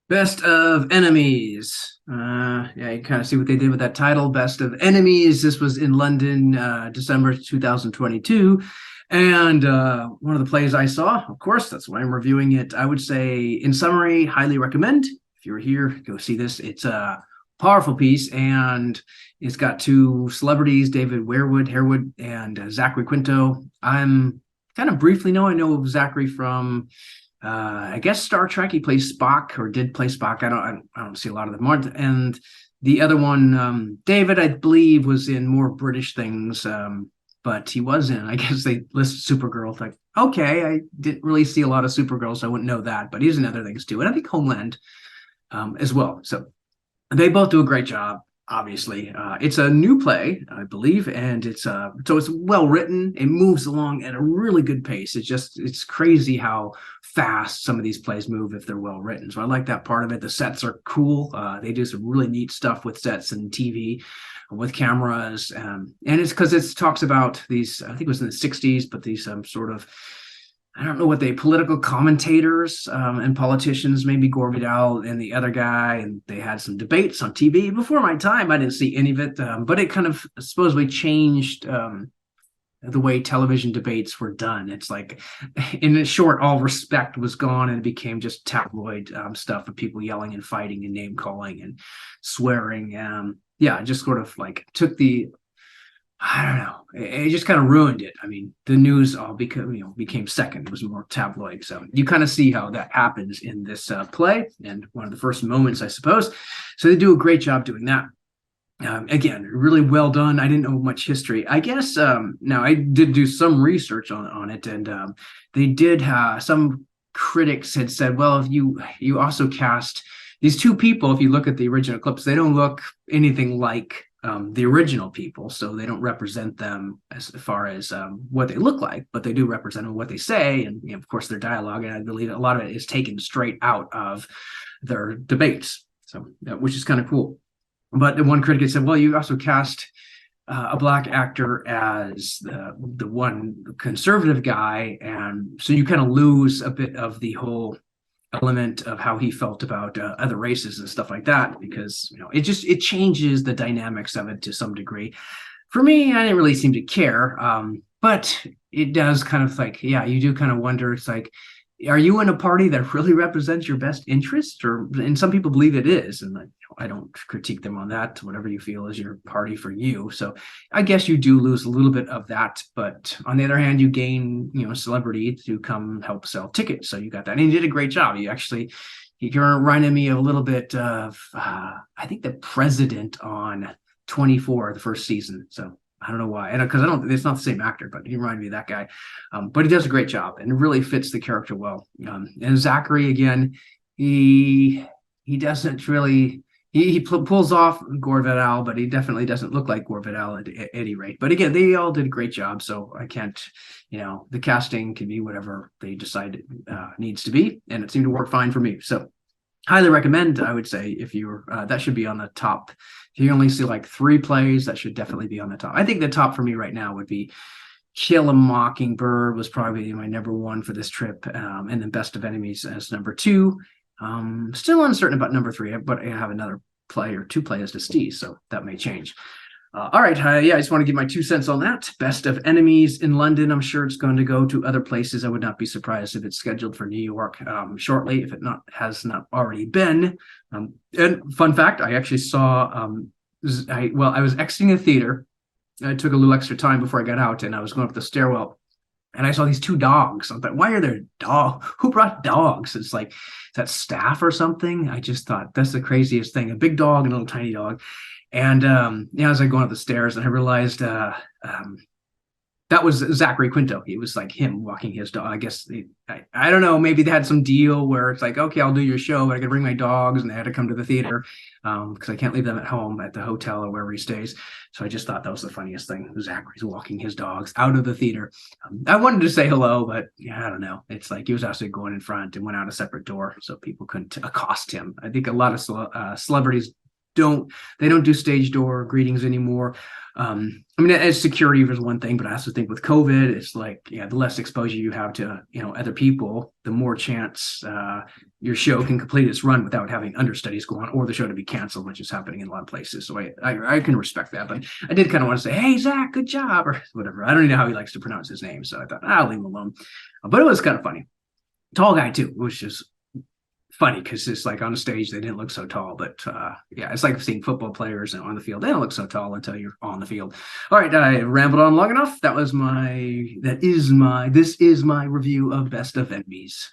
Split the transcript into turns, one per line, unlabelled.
Best of Enemies. Yeah, you kind of see what they did with that title, Best of Enemies. This was in London, December 2022. And one of the plays I saw, of course, that's why I'm reviewing it. I would say, in summary, highly recommend. If you're here, go see this. It's a powerful piece, and it's got two celebrities, David Harewood, and Zachary Quinto. I'm kind of briefly know I know of Zachary from I guess Star Trek. He plays Spock, or did play Spock. I don't see a lot of them. And the other one, David, I believe, was in more British things. But he was in, I guess they list Supergirl. It's like, okay, I didn't really see a lot of Supergirl, so I wouldn't know that. But he's in other things too, and I think Homeland as well. So they both do a great job. Obviously, it's a new play, I believe, and it's well written. It moves along at a really good pace. It's crazy how fast some of these plays move if they're well written. So I like that part of it. The sets are cool. They do some really neat stuff with sets and TV, with cameras, and it's because it talks about these. I think it was in the '60s, but these sort of, I don't know what they political commentators and politicians, maybe Gore Vidal and the other guy, and they had some debates on TV. Before my time, I didn't see any of it, but it kind of supposedly changed the way television debates were done. It's like, in short, all respect was gone, and it became just tabloid stuff of people yelling and fighting and name calling and swearing. Yeah, just sort of like took the, I don't know. It just kind of ruined it. I mean, the news all became second. It was more tabloid. So you kind of see how that happens in this play, and one of the first moments, I suppose. So they do a great job doing that. Again, really well done. I didn't know much history. I guess now I did do some research on it, and they did. Some critics had said, well, if you also cast these two people, if you look at the original clips, they don't look anything like the original people, so they don't represent them as far as what they look like, but they do represent what they say, and of course their dialogue. And I believe a lot of it is taken straight out of their debates, so which is kind of cool. But the one critic said, well, you also cast a black actor as the one conservative guy, and so you kind of lose a bit of the whole element of how he felt about other races and stuff like that, because it changes the dynamics of it to some degree. For me, I didn't really seem to care, but it does kind of like, yeah, you do kind of wonder. It's like, are you in a party that really represents your best interest? And some people believe it is, and I don't critique them on that. Whatever you feel is your party for you. So I guess you do lose a little bit of that, but on the other hand, you gain celebrity to come help sell tickets. So you got that, and you did a great job. You're reminding me a little bit of I think the president on 24, the first season. So I don't know why, and because it's not the same actor, but he reminded me of that guy. But he does a great job and really fits the character well. And Zachary, again, he doesn't really, he pulls off Gore Vidal, but he definitely doesn't look like Gore Vidal at any rate. But again, they all did a great job, so I can't, the casting can be whatever they decide it needs to be, and it seemed to work fine for me. So highly recommend. I would say, if you're that should be on the top. If you only see like 3 plays, that should definitely be on the top. I think the top for me right now would be Kill a Mockingbird, was probably my number 1 for this trip, and then Best of Enemies as number 2. Still uncertain about number 3, but I have another play or 2 plays to see, so that may change. All right, yeah, I just want to give my 2 cents on that. Best of Enemies in London. I'm sure it's going to go to other places. I would not be surprised if it's scheduled for New York shortly, if it has not already been. And fun fact, I actually saw, I was exiting the theater. I took a little extra time before I got out, and I was going up the stairwell, and I saw these 2 dogs. I thought, why are there dogs? Who brought dogs? It's like, is that staff or something? I just thought, that's the craziest thing. A big dog and a little tiny dog. And as I go up the stairs, and I realized that was Zachary Quinto. He was like him walking his dog. I guess I don't know. Maybe they had some deal where it's like, okay, I'll do your show, but I got to bring my dogs, and they had to come to the theater because I can't leave them at home at the hotel or wherever he stays. So I just thought that was the funniest thing. Zachary's walking his dogs out of the theater. I wanted to say hello, but yeah, I don't know. It's like he was actually going in front and went out a separate door, so people couldn't accost him. I think a lot of celebrities don't do stage door greetings anymore. I mean, as security was one thing, but I also think with COVID, it's like, yeah, the less exposure you have to, other people, the more chance your show can complete its run without having understudies go on or the show to be canceled, which is happening in a lot of places. So I can respect that, but I did kind of want to say, hey, Zach, good job, or whatever. I don't even know how he likes to pronounce his name, so I thought I'll leave him alone. But it was kind of funny. Tall guy too, which is funny because it's like on the stage they didn't look so tall, but yeah, it's like seeing football players on the field. They don't look so tall until you're on the field. All right, I rambled on long enough. This is my review of Best of Enemies.